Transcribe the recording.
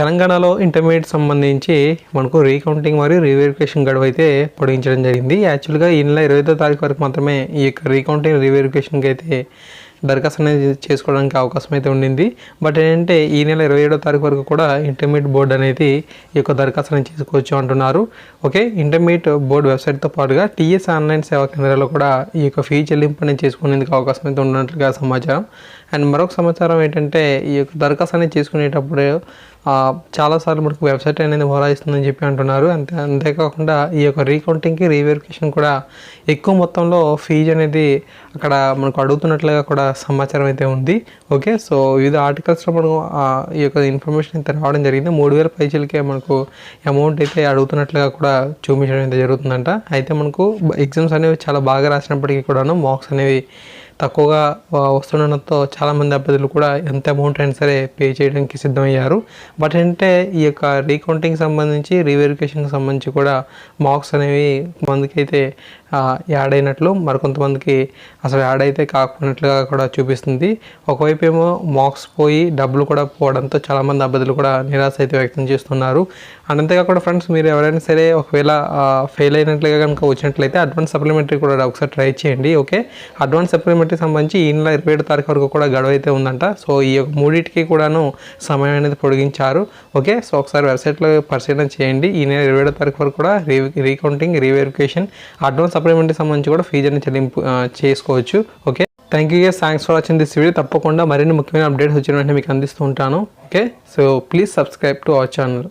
తెలంగాణలో ఇంటర్మీడియట్ సంబంధించి మనకు రీకౌంటింగ్ మరియు రీవెరిఫికేషన్ గడువు అయితే పొడిగించడం జరిగింది. యాక్చువల్గా ఈ నెల 25వ తారీఖు వరకు మాత్రమే ఈ యొక్క రీకౌంటింగ్ రీవెరిఫికేషన్కి అయితే దరఖాస్తు అనేది చేసుకోవడానికి అవకాశం అయితే ఉండింది. బట్ ఏంటంటే ఈ నెల 27వ తారీఖు వరకు కూడా ఇంటర్మీడియట్ బోర్డు అనేది ఈ యొక్క దరఖాస్తు అనేది చేసుకోవచ్చు అంటున్నారు. ఓకే, ఇంటర్మీడియట్ బోర్డు వెబ్సైట్తో పాటుగా టీఎస్ ఆన్లైన్ సేవా కేంద్రాల్లో కూడా ఈ యొక్క ఫీ చెల్లింపు అనేది చేసుకునేందుకు అవకాశం అయితే ఉన్నట్లుగా సమాచారం. అండ్ మరొక సమాచారం ఏంటంటే ఈ యొక్క దరఖాస్తు అనేది చేసుకునేటప్పుడు చాలాసార్లు మనకు వెబ్సైట్ అనేది మొరాయిస్తుందని చెప్పి అంటున్నారు. అంతేకాకుండా ఈ యొక్క రీకౌంటింగ్కి రీవెరిఫికేషన్ కూడా ఎక్కువ మొత్తంలో ఫీజు అనేది అక్కడ మనకు అడుగుతున్నట్లుగా కూడా సమాచారం అయితే ఉంది. ఓకే, సో వివిధ ఆర్టికల్స్లో మనం ఈ యొక్క ఇన్ఫర్మేషన్ అయితే రావడం జరిగింది. 3000 పైసలకే మనకు అమౌంట్ అయితే అడుగుతున్నట్లుగా కూడా చూపించడం అయితే జరుగుతుందంట. అయితే మనకు ఎగ్జామ్స్ అనేవి చాలా బాగా రాసినప్పటికీ కూడాను మార్క్స్ అనేవి తక్కువగా వస్తుండడంతో చాలామంది అభ్యర్థులు కూడా ఎంత అమౌంట్ అయినా సరే పే చేయడానికి సిద్ధమయ్యారు. బట్ అంటే ఈ యొక్క రీకౌంటింగ్ సంబంధించి రీవెరిఫికేషన్కి సంబంధించి కూడా మార్క్స్ అనేవి కొంతమందికి అయితే యాడ్ అయినట్లు, మరికొంతమందికి అసలు యాడ్ అయితే కాకపోయినట్లుగా కూడా చూపిస్తుంది. ఒకవైపు ఏమో మార్క్స్ పోయి డబ్బులు కూడా పోవడంతో చాలామంది అభ్యర్థులు కూడా నిరాశ అయితే వ్యక్తం చేస్తున్నారు. అండ్ అంతేకాకుండా ఫ్రెండ్స్, మీరు ఎవరైనా సరే ఒకవేళ ఫెయిల్ అయినట్లుగా కనుక వచ్చినట్లయితే అడ్వాన్స్ సప్లిమెంటరీ కూడా ఒకసారి ట్రై చేయండి. ఓకే, అడ్వాన్స్ సప్లిమెంటరీ సంబంధించి ఈ నెల 27వ తారీఖు వరకు కూడా గడువు అయితే ఉందంట. సో ఈ యొక్క మూడింటికి కూడాను సమయం అనేది పొడిగించారు. ఓకే, సో ఒకసారి వెబ్సైట్లో పరిశీలన చేయండి. ఈ నెల 27వ తారీఖు వరకు కూడా రీకౌంటింగ్ రీవెరిఫికేషన్ అడ్వాన్స్ సప్లిమెంటరీ సంబంధించి కూడా ఫీజు అనేది చెల్లింపు చేసుకోవచ్చు. Okay, thank you guys, thanks for watching this video. తప్పకుండా మరిన్ని ముఖ్యమైన అప్డేట్స్ వచ్చిన వెంటనే మీకు అందిస్తూ ఉంటాను. Okay, so please subscribe to our channel.